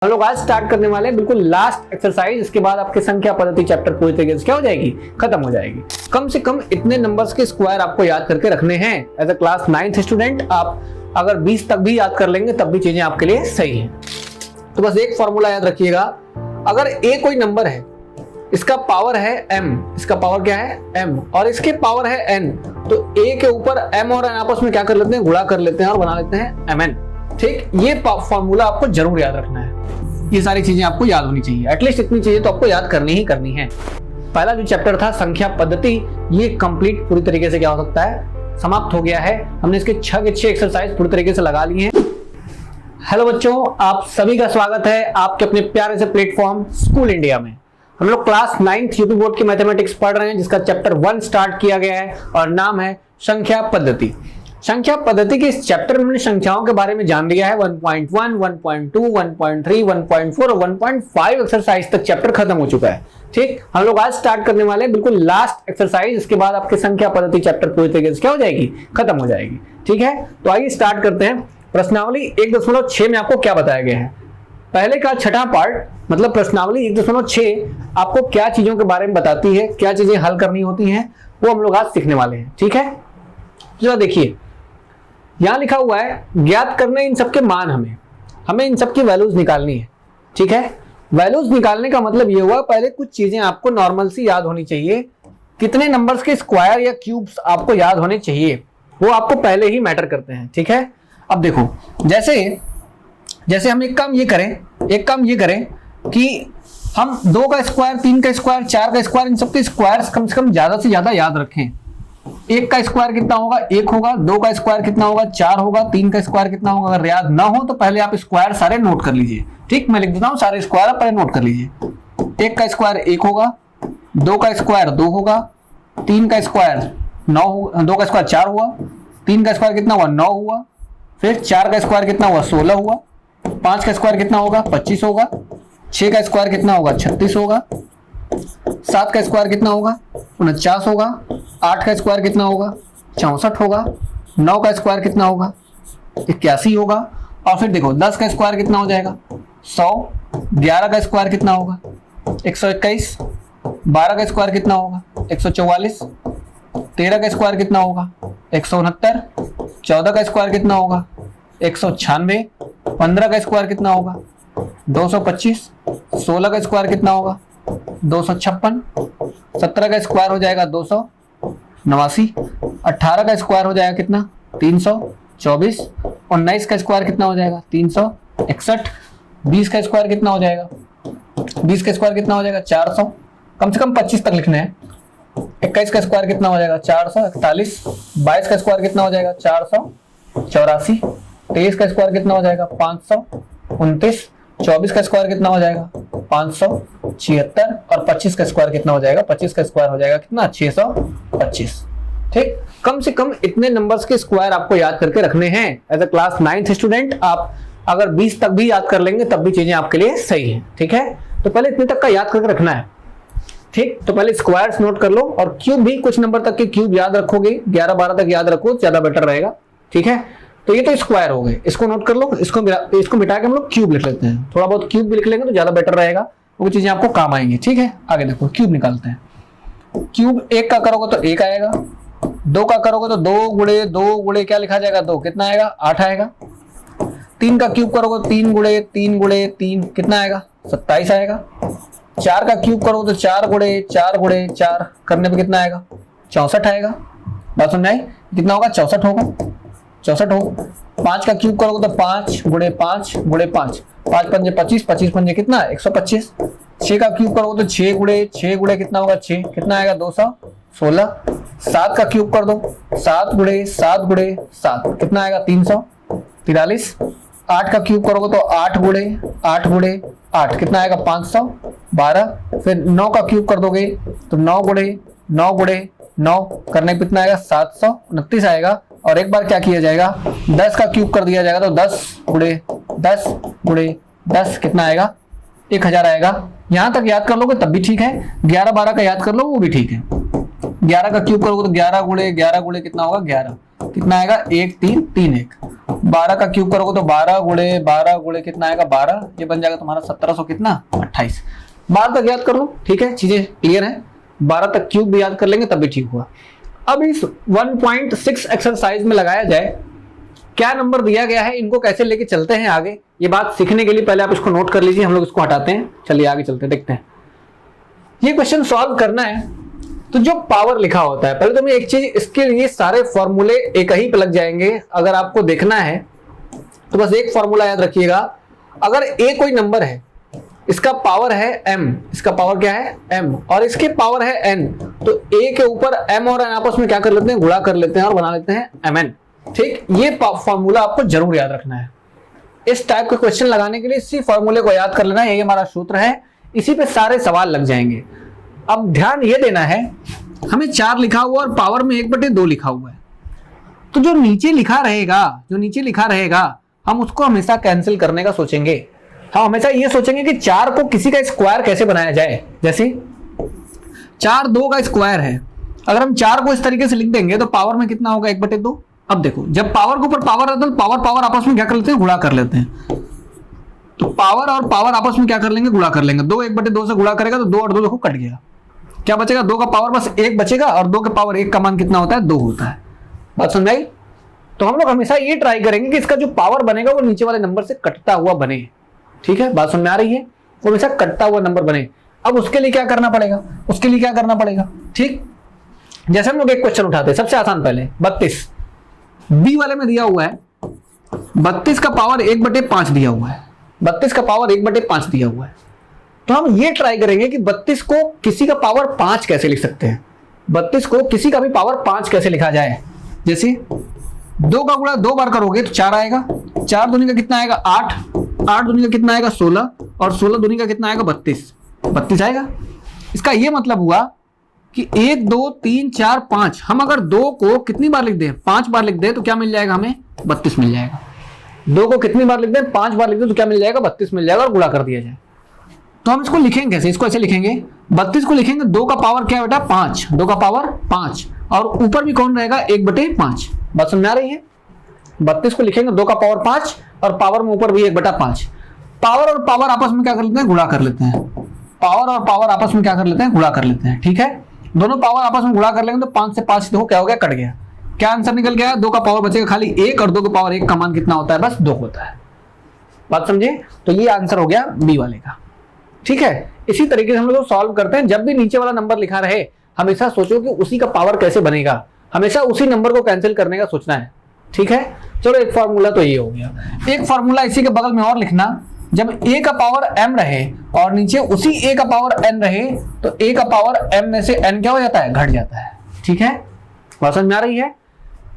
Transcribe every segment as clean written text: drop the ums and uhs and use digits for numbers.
हम लोग आज स्टार्ट करने वाले हैं बिल्कुल लास्ट एक्सरसाइज। इसके बाद आपकी संख्या पद्धति चैप्टर पूरी तरीके से क्या हो जाएगी, खत्म हो जाएगी। कम से कम इतने नंबर्स के स्क्वायर आपको याद करके रखने हैं। As a class 9th student आप अगर 20 तक भी याद कर लेंगे तब भी चीजें आपके लिए सही है। तो बस एक फॉर्मूला याद रखिएगा, अगर ए कोई नंबर है, इसका पावर है m, इसका पावर क्या है m, और इसके पावर है n, तो a के ऊपर m और n आपस में क्या कर लेते हैं, गुणा कर लेते हैं और बना लेते हैं mn। ठीक, ये फॉर्मूला आपको जरूर याद रखना है। ये सारी चीजें आपको याद होनी चाहिए, एटलीस्ट इतनी चीजें तो आपको याद करनी ही करनी है। पहला जो चैप्टर था संख्या पद्धति, ये कंप्लीट पूरी तरीके से क्या हो सकता है, समाप्त हो गया है। हमने इसके 6 के 6 एक्सरसाइज पूरी तरीके से लगा लिए हैं। हेलो बच्चों, आप सभी का स्वागत है आपके अपने प्यारे से प्लेटफॉर्म स्कूल इंडिया में। हम लोग क्लास 9th यूपी बोर्ड की मैथमेटिक्स पढ़ रहे हैं, जिसका चैप्टर 1 स्टार्ट किया गया है और नाम है संख्या पद्धति। संख्या पद्धति के इस चैप्टर में हमने संख्याओं के बारे में जान लिया है। 1.1, 1.2, 1.3, 1.4 और 1.5 एक्सरसाइज तक चैप्टर खत्म हो चुका है। ठीक, हम लोग आज स्टार्ट करने वाले हैं बिल्कुल लास्ट एक्सरसाइज। इसके बाद आपकी संख्या पद्धति चैप्टर पूरी तरीके से क्या हो जाएगी, खत्म हो जाएगी। ठीक है, तो आइए स्टार्ट करते हैं। प्रश्नावली 1.6 में आपको क्या बताया गया है। पहले का छठा पार्ट मतलब प्रश्नावली 1.6 आपको क्या चीजों के बारे में बताती है, क्या चीजें हल करनी होती हैं, वो हम लोग आज सीखने वाले हैं। ठीक है, चलो देखिए, यहां लिखा हुआ है ज्ञात करने इन सबके मान, हमें इन सबकी वैल्यूज निकालनी है। ठीक है, वैल्यूज निकालने का मतलब ये हुआ, पहले कुछ चीजें आपको नॉर्मल सी याद होनी चाहिए। कितने नंबर्स के स्क्वायर या क्यूब्स आपको याद होने चाहिए, वो आपको पहले ही मैटर करते हैं। ठीक है, अब देखो, जैसे हम एक काम ये करें कि हम 2 का स्क्वायर, 3 का स्क्वायर, 4 का स्क्वायर, इन सबके स्क्वायर्स कम से कम ज्यादा से ज्यादा याद रखें। 1 का स्क्वायर कितना होगा, 1 होगा। 2 का स्क्वायर कितना होगा, 4 होगा। 3 का स्क्वायर कितना होगा। अगर याद ना हो तो पहले आप स्क्वायर सारे नोट कर लीजिए। ठीक, मैं लिख देता हूं सारे स्क्वायर, आप पहले नोट कर लीजिए। 1 का स्क्वायर 1 होगा, 2 का स्क्वायर 2 होगा, 3 का स्क्वायर 9 होगा, 2 का स्क्वायर 4 हुआ, 3 का स्क्वायर कितना हुआ, 9 हुआ। फिर 4 का स्क्वायर कितना हुआ, 16 हुआ। 5 का स्क्वायर कितना होगा, 25 होगा। 6 का स्क्वायर कितना होगा, 36 होगा। 7 का स्क्वायर कितना होगा, 49 होगा। 8 का स्क्वायर कितना होगा, 64 होगा। 9 का स्क्वायर कितना होगा, 81 होगा। और फिर देखो 10 का स्क्वायर कितना हो जाएगा, 100। 11 का स्क्वायर कितना होगा, 121। 12 का स्क्वायर कितना होगा, 144। 13 का स्क्वायर कितना होगा, 169। 14 का स्क्वायर कितना होगा, 196। 15 का स्क्वायर कितना होगा, 225। 16 का स्क्वायर कितना होगा, 256। 17 का स्क्वायर हो जाएगा 289। 18 का स्क्वायर हो जाएगा कितना, 324। 19 का स्क्वायर कितना हो जाएगा, 361। 20 का स्क्वायर कितना हो जाएगा, 20 का स्क्वायर कितना हो जाएगा, 400। कम से कम 25 तक लिखने हैं। 21 का स्क्वायर कितना हो जाएगा, 441। 22 का स्क्वायर कितना हो जाएगा, 484। 23 का स्क्वायर कितना हो जाएगा, 529। 24 का स्क्वायर कितना हो जाएगा, 576। और 25 का स्क्वायर कितना हो जाएगा, 25 का स्क्वायर हो जाएगा कितना, 625। ठीक, कम से कम इतने नंबर्स के स्क्वायर आपको याद करके रखने हैं। As a class 9th student आप अगर 20 तक भी याद कर लेंगे तब भी चीजें आपके लिए सही है। ठीक है, तो पहले इतने तक का याद करके रखना है। ठीक, तो पहले स्क्वायर्स नोट कर लो और क्यूब भी, कुछ नंबर तक के क्यूब याद रखोगे, 11-12 तक याद रखो, ज्यादा बेटर रहेगा। ठीक है, तो ये तो स्क्वायर हो गए, इसको नोट कर लो। इसको मिटा के हम लोग क्यूब लिख लेते हैं। थोड़ा बहुत क्यूब भी लिख लेंगे तो ज्यादा बेटर रहेगा, वो चीजें आपको काम आएंगी। ठीक है, आगे देखो, क्यूब निकालते हैं। क्यूब 1 का करोगे तो 1 आएगा। 2 का करोगे तो 2 गुणे क्या लिखा जाएगा, 2 कितना आएगा, 8 आएगा। 3 का क्यूब करोगे 3 गुणे 3 कितना आएगा, 27 आएगा। 4 का क्यूब करोगे तो 4 गुणे 4 करने पे कितना आएगा, 64 आएगा। बात समझ आई, कितना होगा, 64 होगा। 64 होगा। 5 का क्यूब करोगे तो 5 गुणे 5 5 पंजे 25, 25 पंजे कितना, 125। 6 का क्यूब करोगे तो 6 गुणे कितना होगा, 6 कितना आएगा, 216। 7 का क्यूब कर दो, 7 गुणे 7 कितना आएगा, 343। 8 का क्यूब करोगे तो 8 गुणे 8 कितना आएगा, 512। फिर 9 का क्यूब कर दोगे तो 9 गुणे 9 करने पे कितना आएगा, 729 आएगा। और एक बार क्या किया जाएगा, 10 का क्यूब कर दिया जाएगा तो 10 गुणे 10 कितना आएगा, 1000 आएगा। यहां तक याद कर लोगे तब भी ठीक है। 11-12 का याद कर लो, वो भी ठीक है। 11 का क्यूब करोगे तो 11 गुणे कितना होगा, 11। कितना आएगा 1 3 3 1। 12 का क्यूब करोगे तो 12 गुणे कितना आएगा 12, ये बन जाएगा तुम्हारा 1700 कितना 28। 12 तक याद कर लो, ठीक है, चीजें क्लियर है। 12 तक क्यूब भी याद कर लेंगे तब भी ठीक हुआ। अब इस 1.6 एक्सरसाइज में लगाया जाए, क्या नंबर दिया गया है, इनको कैसे लेके चलते हैं आगे, ये बात सीखने के लिए पहले आप इसको नोट कर लीजिए, हम लोग इसको हटाते हैं, चलिए आगे चलते हैं, देखते हैं। ये क्वेश्चन सॉल्व करना है तो जो पावर लिखा होता है, पहले तो मैं एक चीज, इसके लिए सारे फॉर्मूले एक ही पे लग जाएंगे। अगर आपको देखना है तो बस एक फॉर्मूला याद रखिएगा, अगर a कोई नंबर है, इसका पावर है m, इसका पावर क्या है m, और इसके पावर है n, तो a के ऊपर m और n आपस में क्या कर लेते हैं, गुणा कर लेते हैं और बना लेते हैं mn। ठीक, ये फॉर्मूला आपको जरूर याद रखना है। इस टाइप के क्वेश्चन लगाने के लिए इसी फॉर्मूले को याद कर लेना है, यही हमारा सूत्र है, इसी पे सारे सवाल लग जाएंगे। अब ध्यान ये देना है, हमें 4 लिखा हुआ और पावर में 1/2 लिखा हुआ है, तो जो नीचे लिखा रहेगा हम उसको हमेशा कैंसिल करने का सोचेंगे। हम हमेशा ये सोचेंगे कि 4 को किसी का स्क्वायर कैसे बनाया जाए। जैसे 4 2 का स्क्वायर है, अगर हम 4 को इस तरीके से लिख देंगे तो पावर में कितना होगा 1/2। अब देखो, जब पावर के ऊपर पावर रहता है तो पावर आपस में क्या कर लेते हैं, गुणा कर लेते हैं। तो पावर और पावर आपस में क्या कर लेंगे, गुणा कर लेंगे। 2 1/2 से गुणा करेगा तो 2 और 2 देखो कट गया, क्या बचेगा, 2 का पावर बस 1 बचेगा, और 2 के पावर 1 का मान कितना होता है, 2 होता है। बात समझ आई? तो हम लोग हमेशा ये ट्राई करेंगे कि इसका जो पावर बनेगा वो नीचे वाले नंबर से कटता हुआ बने। ठीक है, बात समझ में आ रही है, वो हमेशा कटता हुआ नंबर बने। अब उसके लिए क्या करना पड़ेगा, ठीक, जैसे हम लोग एक क्वेश्चन उठाते हैं, सबसे आसान पहले 32 बी वाले में दिया हुआ है, 32 का पावर 1/5 दिया हुआ है, 32 का पावर 1/5 दिया हुआ है। तो हम ये ट्राई करेंगे कि 32 को किसी का पावर 5 कैसे लिख सकते हैं, 32 को किसी का भी पावर 5 कैसे लिखा जाए। जैसे 2 का गुणा 2 बार करोगे तो 4 आएगा, 4 दूनी का कितना आएगा 8, 8 दूनी का कितना आएगा 16, और 16 दूनी का कितना आएगा 32 आएगा। इसका ये मतलब हुआ कि 1 2 3 4 5, हम अगर 2 को कितनी बार लिख दें, 5 बार लिख दें तो क्या मिल जाएगा, हमें 32 मिल जाएगा। 2 को कितनी बार लिख दें, 5 बार लिख दें तो क्या मिल जाएगा, 32 मिल जाएगा, और गुणा कर दिया जाए। तो हम इसको लिखेंगे कैसे, इसको ऐसे लिखेंगे, 32 को लिखेंगे 2 का पावर क्या है बेटा 5, 2 का पावर 5, और ऊपर भी कौन रहेगा 1/5। बात समझ आ रही है? 32 को लिखेंगे 2 का पावर 5, और पावर में ऊपर भी 1/5। पावर और पावर आपस में क्या कर लेते हैं, गुणा कर लेते हैं। पावर और पावर आपस में क्या कर लेते हैं, गुणा कर लेते हैं। ठीक है, दोनों पावर आपस में गुणा कर लेंगे तो 5 से 5 देखो क्या हो गया, कट गया। क्या आंसर निकल गया, 2 का पावर बचेगा खाली 1, और 2 के पावर 1 का मान कितना होता है, बस 2 होता है। बात समझे? तो ये आंसर हो गया बी वाले का। ठीक है, इसी तरीके से हम लोग सॉल्व करते हैं। जब भी नीचे वाला नंबर लिखा रहे, हमेशा सोचो कि उसी का पावर कैसे बनेगा, हमेशा उसी नंबर को कैंसिल करने का सोचना है। ठीक है, चलो एक फॉर्मूला तो ये हो गया। एक फॉर्मूला इसी के बगल में और लिखना, जब a का पावर m रहे और नीचे उसी a का पावर n रहे, तो a का पावर m में से n क्या हो जाता है, घट जाता है। ठीक है, बात समझ में आ रही है?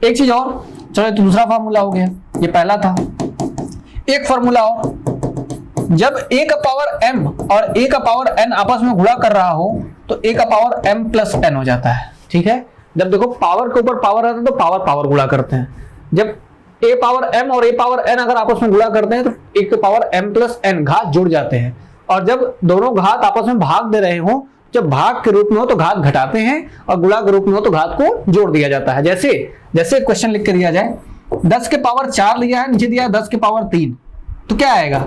एक चीज और, चलो दूसरा फॉर्मूला हो गया, ये पहला था। एक फॉर्मूला और, जब a का पावर m और a का पावर n आपस में गुणा कर रहा हो तो a का पावर m प्लस n हो जाता है। ठीक है, जब देखो पावर के ऊपर पावर आता है तो पावर पावर गुणा करते हैं। जब a पावर m और a पावर n अगर आपस में गुणा करते हैं तो एक के पावर m प्लस n घात जुड़ जाते हैं। और जब दोनों घात आपस में भाग दे रहे हो, जब भाग के रूप में हो तो घात घटाते हैं, और गुणा के रूप में हो तो घात को जोड़ दिया जाता है। जैसे जैसे क्वेश्चन लिख के दिया जाए, 10 के पावर 4 लिया है, नीचे दिया है 10 के पावर 3, तो क्या आएगा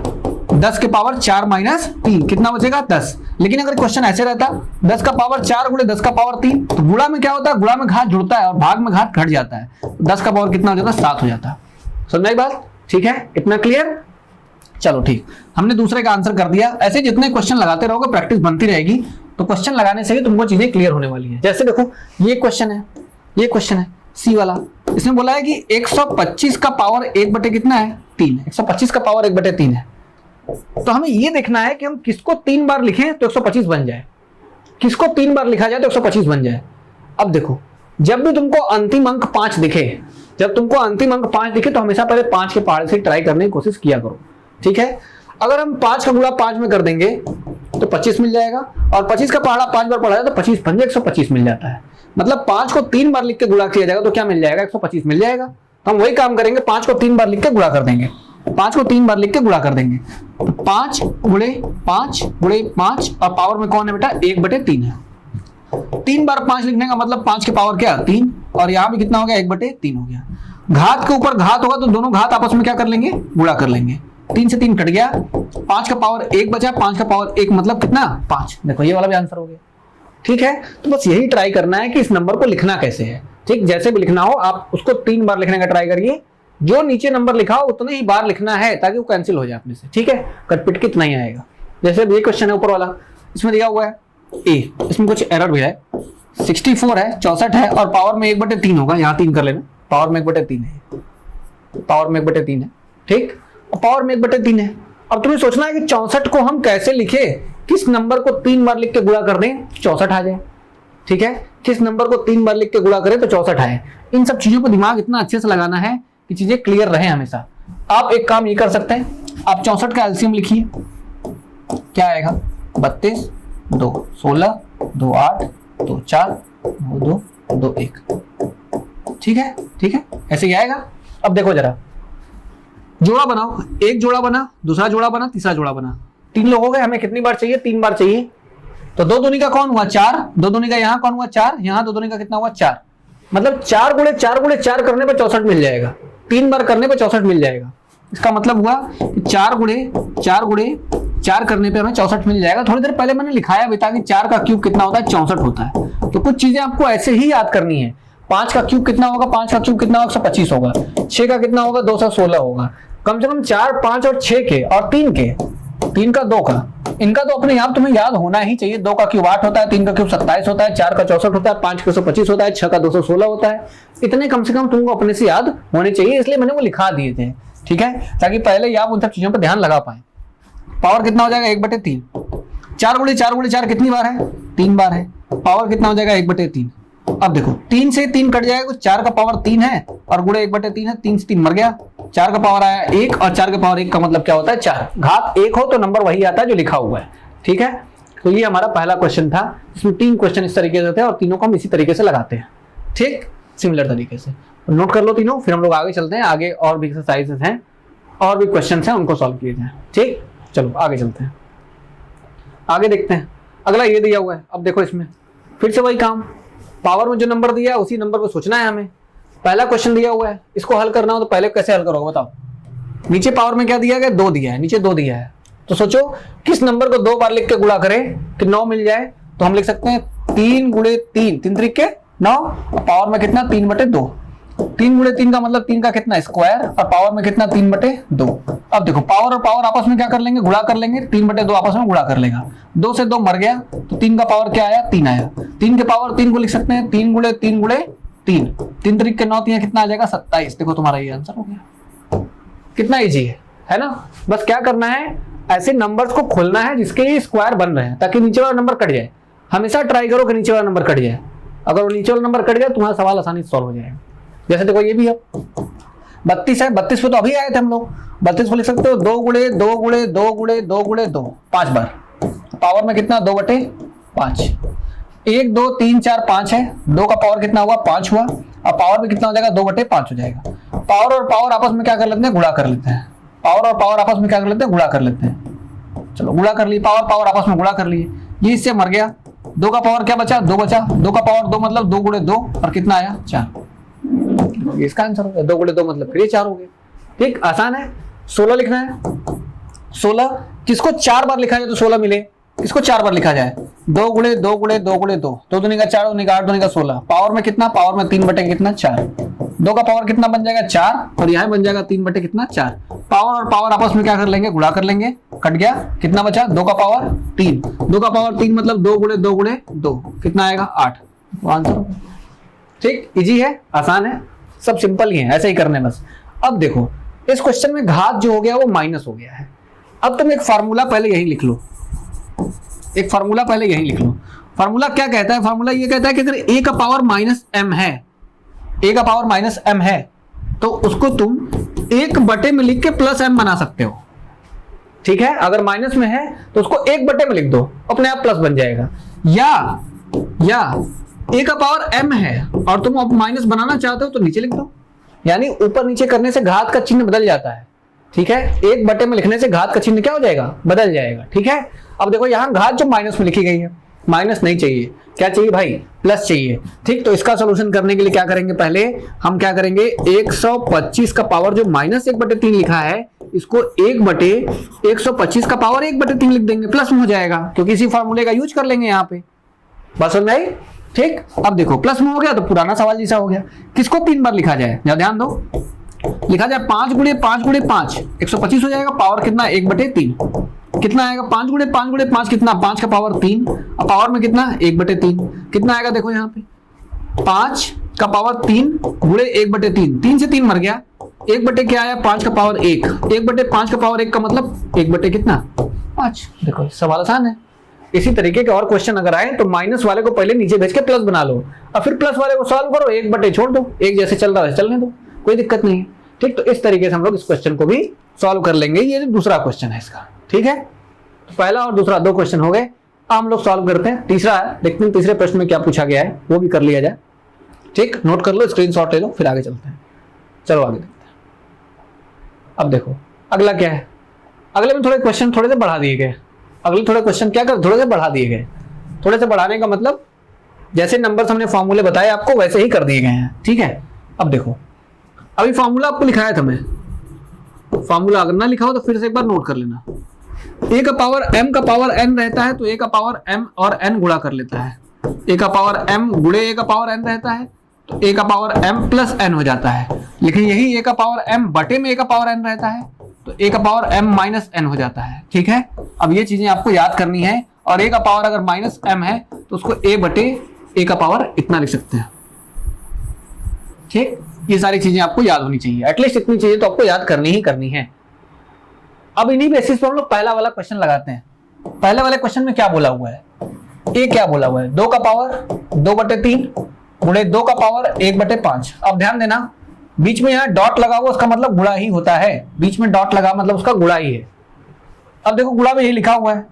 10 के पावर 4 माइनस 3, कितना बचेगा 10। लेकिन अगर क्वेश्चन ऐसे रहता 10 का पावर 4 गुणे 10 का पावर 3, तो गुणा में क्या होता है, गुणा में घात जुड़ता है और भाग में घात घट जाता है, 10 का पावर कितना हो जाता है 7 हो जाता है। समझ आई बात? ठीक है, इतना क्लियर? चलो ठीक, हमने दूसरे का आंसर कर दिया। ऐसे जितने क्वेश्चन लगाते रहोगे प्रैक्टिस बनती रहेगी, तो क्वेश्चन लगाने से ही तुमको चीजें क्लियर होने वाली है। जैसे देखो ये क्वेश्चन है सी वाला, इसमें बोला है कि 125 का पावर 1 कितना है 3, 125 का पावर 1/3 है। तो हमें ये देखना है कि हम किसको 3 बार लिखें तो 125 बन जाए, किसको 3 बार लिखा जाए तो 125 बन जाए। अब देखो, जब भी तुमको अंतिम अंक 5 दिखे, तो हमेशा पहले 5 के पहाड़े से ट्राई करने की कोशिश किया करो। ठीक है, अगर हम 5 का गुणा 5 में कर देंगे तो 25 मिल जाएगा, और 25 का पहाड़ा 5 बार पढ़ा जाए तो 25 बन जाए 125 मिल जाता है। मतलब 5 को 3 बार लिख के गुणा किया जाएगा तो क्या मिल जाएगा, 125 मिल जाएगा। तो हम वही काम करेंगे, 5 को 3 बार लिख के गुणा कर देंगे, 5 को 3 बार लिख के गुणा कर देंगे। 5 गुणे 5 और पावर में कौन है बेटा 1/3 है। 3 बार 5 लिखने का मतलब 5 के पावर क्या 3, और यहाँ भी कितना हो गया 1/3 हो गया। घात के ऊपर घात होगा तो दोनों घात आपस में क्या कर लेंगे, गुणा कर लेंगे। 3 से 3 कट गया, 5 का पावर 1 बचा, 5 का पावर 1 मतलब कितना 5। देखो ये वाला भी आंसर हो गया। ठीक है, तो बस यही ट्राई करना है कि इस नंबर को लिखना कैसे है। ठीक, जैसे भी लिखना हो आप उसको 3 बार लिखने का ट्राई करिए, जो नीचे नंबर लिखा हो उतने ही बार लिखना है ताकि वो कैंसिल हो जाए अपने से। ठीक है, कटपिट कितना ही आएगा। जैसे ये क्वेश्चन है ऊपर वाला, इसमें दिया हुआ है ए, इसमें कुछ एरर भी है, 64 है, 64 है और पावर में 1/3 होगा, यहाँ 3 कर लेना, पावर में 1/3 है, पावर में 1/3 है। ठीक, पावर में 1/3 है। अब तुम्हें सोचना है कि 64 को हम कैसे लिखे, किस नंबर को 3 बार लिख के गुणा कर दें 64 आ जाए। ठीक है, किस नंबर को 3 बार लिख के गुणा करें तो 64 आए। इन सब चीजों को दिमाग इतना अच्छे से लगाना है कि चीजें क्लियर रहे हमेशा। आप एक काम ये कर सकते हैं, आप 64 का एलसीएम लिखिए, क्या आएगा 32 2 16 2 8 2 4 2 2 2 1। ठीक है, ठीक है, ऐसे ही आएगा। अब देखो जरा, जोड़ा बनाओ, एक जोड़ा बना, दूसरा जोड़ा बना, तीसरा जोड़ा बना, 3 लोग हो गए। हमें कितनी बार चाहिए, 3 बार चाहिए। तो 2 दूनी का कौन हुआ 4, 2 दूनी का यहाँ कौन हुआ 4, यहाँ 2 दूनी का कितना हुआ 4, मतलब 4 गुणे 4 गुणे 4 करने पे 64 मिल जाएगा, 3 बार करने पे 64 मिल जाएगा। इसका मतलब हुआ कि 4 गुणे 4 करने पे हमें 64 मिल जाएगा। थोड़ी देर पहले मैंने लिखाया भी था कि 4 का क्यूब कितना होता है 64 होता है। तो कुछ चीजें आपको ऐसे ही याद करनी है। 5 का क्यूब कितना होगा, 5 का क्यूब कितना होगा 125 होगा, 6 का कितना होगा 216 होगा। कम से कम 4 5 और 6 के और 3 के, 3 का 2 का, इनका तो अपने आप तुम्हें याद होना ही चाहिए। 2 का क्यूब 8 होता है, 3 का क्यूब 27 होता है, 4 का 64 होता है, 5 का 125 होता है, 6 का 216 होता है। इतने कम से कम तुमको अपने से याद होने चाहिए, इसलिए मैंने वो लिखा दिए थे। ठीक है, ताकि पहले ही आप उन सब चीजों पर ध्यान लगा पाए। पावर कितना हो जाएगा 1/3, 4 गुणे 4 गुणे 4 कितनी बार है 3 बार है, पावर कितना हो जाएगा 1/3। अब देखो 3 से 3 कट जाएगा, 4 का पावर 3 है और गुणे 1/3 है, 3 से 3 मर गया, 4 का पावर आया 1 और 4 का पावर 1 का मतलब क्या होता है 4। घात 1 हो तो नंबर वही आता है जो लिखा हुआ है। ठीक है, तो ये हमारा पहला क्वेश्चन था, इसमें 3 क्वेश्चन इस तरीके से थे और तीनों को हम इसी तरीके से लगाते हैं। ठीक, सिमिलर तरीके से नोट कर लो तीनों, फिर हम लोग आगे चलते हैं। आगे और भी एक्सरसाइजेस हैं और भी क्वेश्चन हैं, उनको सॉल्व किए जाए। ठीक, चलो आगे चलते हैं, आगे देखते हैं। अगला ये दिया हुआ है, अब देखो इसमें फिर से वही काम, पावर में जो नंबर दिया है उसी नंबर को सोचना है हमें। पहला क्वेश्चन दिया हुआ है, इसको हल करना हो तो पहले कैसे हल करोगे बताओ। नीचे पावर में क्या दिया गया 2 दिया है, नीचे 2 दिया है, तो सोचो किस नंबर को 2 बार लिख के गुणा करें कि 9 मिल जाए। तो हम लिख सकते हैं 3 गुणे 3, 3 त्रिक के 9, पावर में कितना 3/2, 3 गुणे 3 का मतलब 3 का कितना स्क्वायर और पावर में कितना 3/2। अब देखो पावर और पावर आपस में क्या कर लेंगे, गुणा कर लेंगे, 3/2 आपस में गुणा कर लेगा, 2 से 2 मर गया तो 3 का पावर क्या आया 3 आया। 3 के पावर 3 को लिख सकते हैं 3 गुणे 3 गुणे 3, 3 त्रिक के 9, 3 कितना आ जाएगा 27। देखो तुम्हारा ये आंसर हो गया। कितना इजी है ना। बस क्या करना है, ऐसे नंबर्स को खोलना है जिसके ये स्क्वायर बन रहे हैं ताकि नीचे वाला नंबर कट जाए। हमेशा ट्राई करो कि नीचे वाला नंबर कट जाए, अगर वो नीचे वाला नंबर कट गया तुम्हारा सवाल आसानी से सॉल्व हो जाएगा। जैसे देखो ये भी है 32 है, 32 पे तो अभी आए थे हम लोग, 32 को लिख सकते हो 2 गुणे 2 गुणे 2 गुणे 2 गुणे 2 5 बार, पावर में कितना 2/5, 1 2 3 4 5 है, 2 का पावर कितना हुआ 5 हुआ और पावर में कितना हो जाएगा 2/5 हो जाएगा। पावर और पावर आपस में क्या कर लेते हैं गुणा कर लेते हैं, पावर और पावर आपस में क्या कर लेते हैं गुणा कर लेते हैं। चलो गुणा कर लिए, पावर पावर आपस में गुणा कर लिए, ये इससे मर गया, 2 का पावर क्या बचा 2 बचा, 2 का पावर 2 मतलब 2 गुणे 2 और कितना आया 4। इसका आंसर हो गया 2 गुणे 2 मतलब फिर ये 4 हो गया। ठीक, आसान है। 16 लिखना है, 16 किसको 4 बार लिखा जाए तो 16 मिले, किसको 4 बार लिखा जाए 2 गुणे 2 गुणे 2 गुणे 2, 2 दूनी का 4, 2 दूनी का 8, 2 दूनी का 16, पावर में कितना, पावर में 3 कितना 4, 2 का पावर कितना बन जाएगा 4 और यहाँ बन जाएगा 3 कितना 4। पावर और पावर आपस में क्या कर लेंगे गुणा कर लेंगे, कट गया, कितना बचा 2 का पावर 3, 2 का पावर 3 मतलब 2 गुणे 2 गुणे 2 कितना आएगा 8, वो आंसर। ठीक, इजी है, आसान है, सब सिंपल ही है, ऐसे ही करने बस। अब देखो इस क्वेश्चन में घात जो हो गया वो माइनस हो गया है। अब तुम एक फार्मूला पहले यही लिख लो, एक फार्मूला पहले यही लिख लो। फार्मूला क्या कहता है, फार्मूला ये कहता है कि अगर a का पावर -m है, a का पावर -m है तो उसको तुम 1/, में लिख के +m बना सकते हो। ठीक है, अगर माइनस में है तो उसको 1/, में लिख दो, अपने आप प्लस बन जाएगा। या a का पावर m है और तुम अब माइनस बनाना चाहते हो तो नीचे लिख दो, यानी ऊपर नीचे करने से घात का चिन्ह बदल जाता है। ठीक है, 1/, में लिखने से घात का चिन्ह क्या हो जाएगा बदल जाएगा। ठीक है, अब देखो यहाँ घात जो माइनस में लिखी गई है माइनस नहीं चाहिए, क्या चाहिए भाई, प्लस चाहिए। ठीक, तो इसका सोल्यूशन करने के लिए क्या करेंगे, पहले हम क्या करेंगे, 125 का पावर जो माइनस 1/3 लिखा है इसको 1/125 का पावर 1/3 लिख देंगे, प्लस में हो जाएगा, क्योंकि इसी फॉर्मूले का यूज कर लेंगे यहाँ पे। बस समझ में आई? ठीक, अब देखो प्लस में हो गया तो पुराना सवाल जैसा हो गया। किसको 3 बार लिखा जाए, ध्यान दो, लिखा जाए 5 गुणे 5 गुणे 5, 125 हो जाएगा, पावर कितना 1/3, कितना आएगा 5 गुणे 5 गुणे 5 कितना, 5 का पावर 3, अब पावर में कितना 1/3, कितना आएगा देखो यहाँ पे 5 का पावर 3 गुणे 1/3, 3 से 3 मर गया, 1 क्या आया 5 का पावर 1, 1/5 का पावर 1 का मतलब 1 कितना 5। देखो सवाल आसान है। इसी तरीके के और क्वेश्चन अगर आए तो माइनस वाले को पहले नीचे भेज के प्लस बना लो और फिर प्लस वाले को सॉल्व करो, 1 छोड़ दो, एक जैसे चल रहा है चलने दो, कोई दिक्कत नहीं है। ठीक, तो इस तरीके से हम लोग इस क्वेश्चन को भी सॉल्व कर लेंगे। ये दूसरा क्वेश्चन है इसका। ठीक है, तो पहला और दूसरा 2 क्वेश्चन हो गए। अब हम लोग सॉल्व करते हैं तीसरा है, देखते हैं तीसरे प्रश्न में क्या पूछा गया है, वो भी कर लिया जाए। ठीक, नोट कर लो, स्क्रीनशॉट ले लो, फिर आगे चलते हैं। चलो आगे देखते हैं। अब देखो अगला क्या है, अगले में थोड़े क्वेश्चन थोड़े से बढ़ा दिए गए। अगले थोड़े क्वेश्चन क्या कर, थोड़े से बढ़ा दिए गए। थोड़े से बढ़ाने का मतलब जैसे नंबर्स हमने फॉर्मूले बताए आपको वैसे ही कर दिए गए हैं। ठीक है, अब देखो अभी फॉर्मूला आपको लिखाया था मैं, फॉर्मूला अगर ना लिखा हो तो फिर से एक बार नोट कर लेना। a का पावर m का पावर n रहता है तो a का पावर m और n गुणा कर लेता है, a का पावर m गुणे a का पावर n रहता है तो a का पावर m प्लस n हो जाता है। लेकिन यही a का पावर m बटे में a का पावर n रहता है तो a का पावर m माइनस n हो जाता है। ठीक है, अब ये चीजें आपको याद करनी है, और a का पावर अगर माइनस m है तो उसको a बटे a का पावर इतना लिख सकते हैं। ठीक, ये सारी चीजें आपको याद होनी चाहिए, एटलीस्ट इतनी चीजें तो आपको याद करनी ही करनी है। अब इन्हीं बेसिस पर हम लोग पहला वाला क्वेश्चन लगाते हैं। पहले वाले क्वेश्चन में क्या बोला हुआ है, ए क्या बोला हुआ है, 2 का पावर 2/3 गुणे 2 का पावर 1/5। अब ध्यान देना बीच में यहाँ डॉट लगा हुआ उसका मतलब गुणा ही होता है, बीच में डॉट लगा मतलब उसका गुणा ही है। अब देखो गुणा में ये लिखा हुआ है,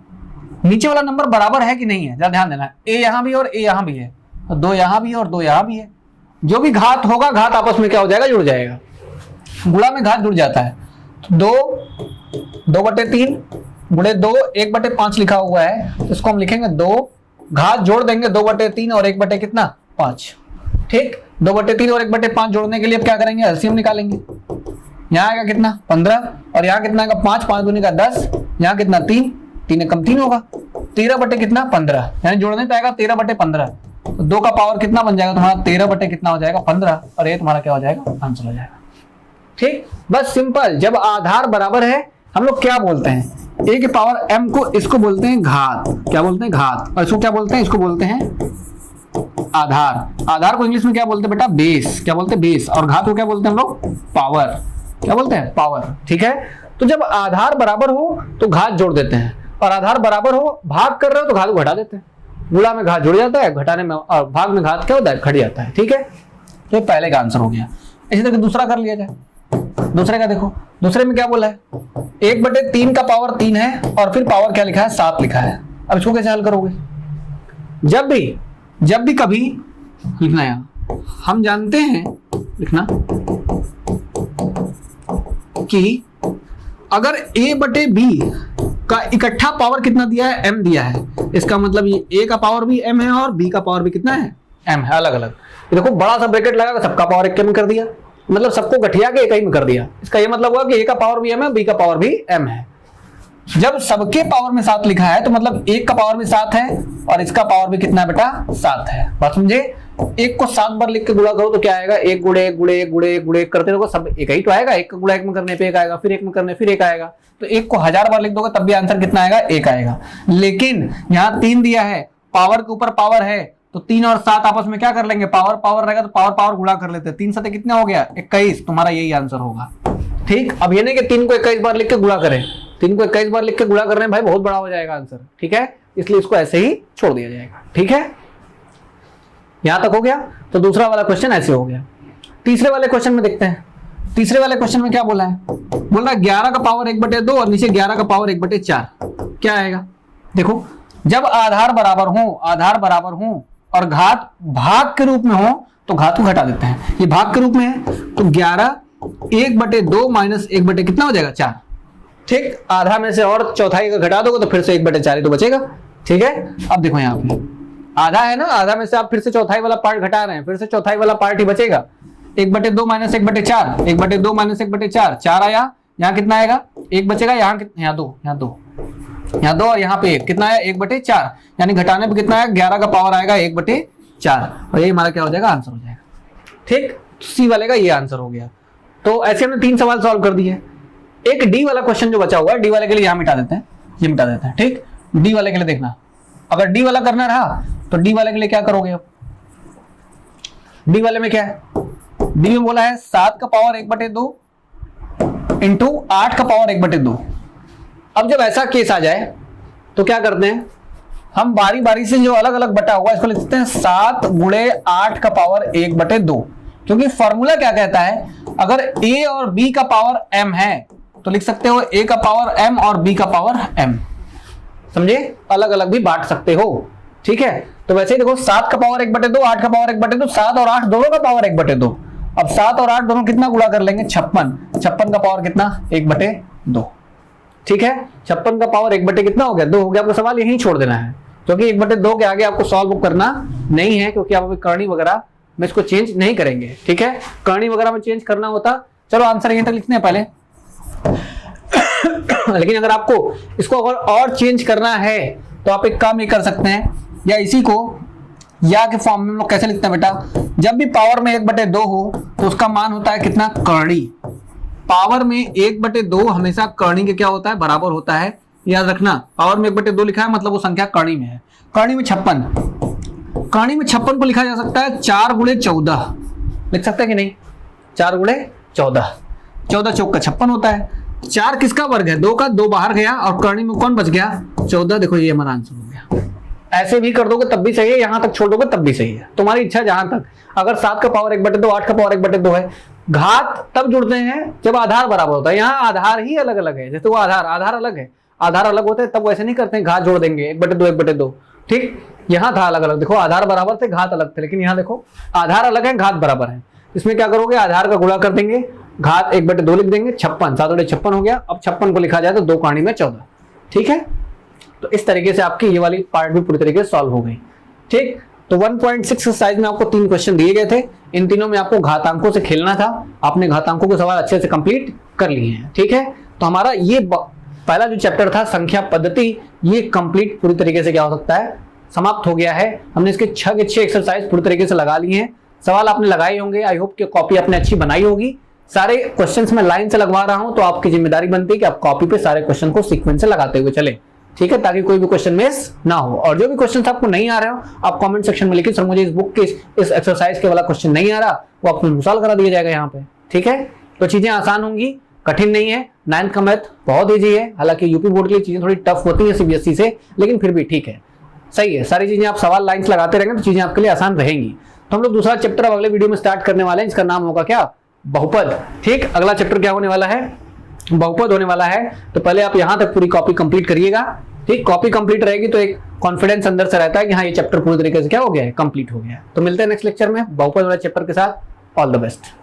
नीचे वाला नंबर बराबर है कि नहीं है, जरा ध्यान देना, ए यहाँ भी और ए यहाँ भी है, तो 2 यहाँ भी है और 2 यहाँ भी है। जो भी घात होगा घात आपस में क्या हो जाएगा, जुड़ जाएगा। गुणा में घात जुड़ जाता है, तो 2/3 गुणे 2 1/5 लिखा हुआ है, तो इसको हम लिखेंगे 2, घात जोड़ देंगे 2/3 और 1 कितना 5। ठीक, 2/3 और 1/5 जोड़ने के लिए अब क्या करेंगे, एलसीएम निकालेंगे। यहाँ आएगा कितना 15 और यहाँ कितना आएगा 5, 5 दूनी का 10, यहाँ कितना 3, 3 कम 3 होगा, 13 बटे कितना 15, यानी जोड़ने पे आएगा 13/15। तो 2 का पावर कितना बन जाएगा तुम्हारा 13 बटे कितना हो जाएगा 15, और ये तुम्हारा क्या हो जाएगा, आंसर हो जाएगा। ठीक, बस सिंपल। जब आधार बराबर है हम लोग क्या बोलते हैं, ए के पावर m को इसको बोलते हैं घात, क्या बोलते हैं घात, और इसको क्या बोलते हैं, इसको बोलते हैं आधार। आधार को इंग्लिश में क्या बोलते हैं बेटा, बेस, क्या बोलते हैं बेस, और घात को क्या बोलते हैं हम लोग, पावर, क्या बोलते हैं पावर। ठीक है, तो जब आधार बराबर हो तो घात जोड़ देते हैं, और आधार बराबर हो भाग कर रहे हो तो घात को घटा देते हैं। गुणा में घात जुड़ जाता है, घटाने में और भाग में घात क्या होता है, घट जाता है। ठीक है, तो पहले का आंसर हो गया। इसी तरह दूसरा कर लिया जाए। दूसरे का देखो, दूसरे में क्या बोला है, 1/3 का पावर 3 है और फिर पावर क्या लिखा है 7 लिखा है। अब इसको कैसे हल करोगे, जब भी कभी लिखना है, हम जानते हैं लिखना कि अगर a/b का इकट्ठा पावर कितना दिया है, m दिया है, इसका मतलब ये a का पावर भी m है और b का पावर भी कितना है, m है, अलग अलग। देखो बड़ा सा ब्रैकेट लगा, सबका पावर एक में कर दिया, मतलब सबको गठिया के एक ही में कर दिया। इसका ये मतलब हुआ कि a का पावर भी m है, b का पावर भी m है। जब सबके पावर में 7 लिखा है तो मतलब एक का पावर भी 7 है और इसका पावर भी कितना है बेटा 7 है। बात समझे, एक को 7 बार लिख के गुणा करो तो क्या आएगा, 1 गुणे 1 गुणे 1 गुणे 1 गुणे 1 करते रहो, सब एक ही तो आएगा। एक का गुणा एक में करने पे एक आएगा, फिर एक में करने फिर एक आएगा, तो एक को 1000 बार लिख दोगे तब भी आंसर कितना आएगा, 1 आएगा। लेकिन यहाँ 3 दिया है, पावर के ऊपर पावर है, तो 3 और 7 आपस में क्या कर लेंगे, पावर पावर रहेगा तो पावर पावर गुणा कर लेते हैं। 3 7 कितना हो गया 21, तुम्हारा यही आंसर होगा। ठीक, अब ये नहीं कि 3 को 21 बार लिख के गुणा करें, 3 को 21 बार लिख के गुणा करने भाई बहुत बड़ा हो जाएगा आंसर। ठीक है, इसलिए इसको ऐसे ही छोड़ दिया जाएगा। ठीक है, यहां तक हो गया। तो दूसरा वाला क्वेश्चन ऐसे हो गया। तीसरे वाले क्वेश्चन में देखते हैं। तीसरे वाले क्वेश्चन में क्या बोला है, बोल रहा है 11 का पावर 1/2 और नीचे 11 का पावर 1/4। क्या आएगा, देखो जब आधार बराबर हो और घात भाग के रूप में हो तो घात को घटा देते हैं। ये भाग के रूप में है तो 11 1/2 माइनस 1 कितना हो जाएगा 4। ठीक, आधा में से और चौथाई का घटा दोगे तो फिर से 1/4 तो बचेगा। ठीक है, अब देखो यहाँ पे आधा है ना, आधा में से आप फिर से चौथाई वाला पार्ट घटा रहे हैं, फिर से चौथाई वाला पार्ट ही बचेगा। 1/2 माइनस 1/4, 1/2 माइनस 1/4, 4 आया, यहाँ कितना आएगा, 1 बचेगा, यहाँ 2, यहाँ 2, यहाँ 2 और यहाँ पे 1, कितना आया 1/4, यानी घटाने पे कितना आया 11 का पावर आएगा 1/4, और ये हमारा क्या हो जाएगा, आंसर हो जाएगा। ठीक, सी वाले का ये आंसर हो गया। तो ऐसे हमने 3 सवाल सॉल्व कर दिए। एक डी वाला क्वेश्चन जो बचा हुआ है, डी वाले के लिए यहाँ मिटा देते हैं, ये मिटा देते हैं। ठीक, डी वाले के लिए देखना, अगर डी वाला करना रहा तो डी वाले के लिए क्या करोगे अब, डी वाले में क्या है, डी में बोला है 7 का पावर 1/2 इंटू 8 का पावर 1/2। अब जब ऐसा केस आ जाए तो क्या करते हैं, हम बारी बारी से जो अलग अलग बटा हुआ इसको लिखते हैं 7 गुणे 8 का पावर 1/2, क्योंकि फॉर्मूला क्या कहता है, अगर a और b का पावर m है तो लिख सकते हो a का पावर m और b का पावर m, समझे, अलग अलग भी बांट सकते हो। ठीक है, तो वैसे ही देखो 7 का पावर 1/2, 8 का पावर 1/2, 7 और 8 दोनों का पावर 1/2। अब 7 और 8 दोनों कितना गुणा कर लेंगे, 56 का पावर कितना 1/2। ठीक है, 56 का पावर 1 बटे कितना हो गया, 2 हो गया। आपको सवाल यहीं छोड़ देना है, क्योंकि 1/2 के आगे आपको सॉल्व करना नहीं है, क्योंकि आप अभी करनी वगैरह में इसको चेंज नहीं करेंगे। ठीक है, करनी वगैरह में चेंज करना होता, चलो आंसर यहीं तक लिखने हैं पहले। लेकिन अगर आपको इसको अगर और चेंज करना है तो आप एक काम ये कर सकते हैं, या इसी को या के फॉर्म में हम लोग कैसे लिखते हैं बेटा, जब भी पावर में 1/2 हो तो उसका मान होता है कितना, करणी। पावर में 1/2 हमेशा करणी के क्या होता है, बराबर होता है, याद रखना। पावर में 1/2 लिखा है मतलब वो संख्या करणी में है। करणी में 56, करणी में 56 को लिखा जा सकता है 4 गुणे 14, लिख सकते हैं कि नहीं, 4 गुणे 14, 14 चौक का 56 होता है। 4 किसका वर्ग है, 2 का, 2 बाहर गया और करणी में कौन बच गया, 14। देखो ये हमारा आंसर हो गया। ऐसे भी कर दोगे तब भी सही है, यहां तक छोड़ दोगे तब भी सही है, तुम्हारी इच्छा जहां तक। अगर 7 का पावर 1/2, 8 का पावर 1/2 है, घात तब जुड़ते हैं जब आधार बराबर होता है। यहाँ आधार ही अलग अलग है, जैसे वो आधार अलग है, आधार अलग होते हैं तब वैसे नहीं करते हैं, घात जोड़ देंगे 1/2 1/2। ठीक, यहाँ था अलग अलग, देखो आधार बराबर थे घात अलग थे, लेकिन यहाँ देखो आधार अलग है घात बराबर है। इसमें क्या करोगे, आधार का गुणा कर देंगे, घात 1/2 लिख देंगे, 56, 7 × 56 हो गया। अब 56 को लिखा जाए तो 2 करणी में 14। ठीक है, तो इस तरीके से आपकी ये वाली पार्ट भी पूरी तरीके से सॉल्व हो गई। ठीक, तो 1.6 एक्सरसाइज में आपको 3 क्वेश्चन दिए गए थे, इन तीनों में आपको घातांकों से खेलना था। आपने घातांकों के सवाल अच्छे से कंप्लीट कर लिए हैं। ठीक है, तो हमारा ये पहला जो चैप्टर था संख्या पद्धति, ये कंप्लीट पूरी तरीके से क्या हो सकता है, समाप्त हो गया है। हमने इसके 6 के 6 एक्सरसाइज पूरी तरीके से लगा लिए हैं। सवाल आपने लगाए होंगे, आई होप कि कॉपी आपने अच्छी बनाई होगी। सारे क्वेश्चंस में लाइन से लगवा रहा हूं, तो आपकी जिम्मेदारी बनती है कि आप कॉपी पे सारे क्वेश्चन को सीक्वेंस से लगाते हुए चले। ठीक है, ताकि कोई भी क्वेश्चन मिस ना हो। और जो भी क्वेश्चन आपको नहीं आ रहे हो, आप कमेंट सेक्शन में लिखिए, सर मुझे इस बुक के इस एक्सरसाइज के वाला क्वेश्चन नहीं आ रहा, वो आपको सॉल्व करा दिया जाएगा यहाँ पे। ठीक है, तो चीजें आसान होंगी, कठिन नहीं है। 9th का मैथ बहुत ईजी है, हालांकि यूपी बोर्ड के लिए चीजें थोड़ी टफ होती है सीबीएसई से, लेकिन फिर भी ठीक है, सही है। सारी चीजें आप सवाल लाइन्स लगाते रहेंगे तो चीजें आपके लिए आसान रहेंगी। तो हम लोग दूसरा चैप्टर अगले वीडियो में स्टार्ट करने वाले हैं, इसका नाम होगा क्या, बहुपद। ठीक, अगला चैप्टर क्या होने वाला है, बहुपद होने वाला है। तो पहले आप यहां तक पूरी कॉपी कंप्लीट करिएगा। ठीक, कॉपी कंप्लीट रहेगी तो एक कॉन्फिडेंस अंदर से रहता है कि हाँ ये चैप्टर पूरी तरीके से क्या हो गया है, कंप्लीट हो गया है। तो मिलते हैं नेक्स्ट लेक्चर में बहुपद वाले चैप्टर के साथ। All the best.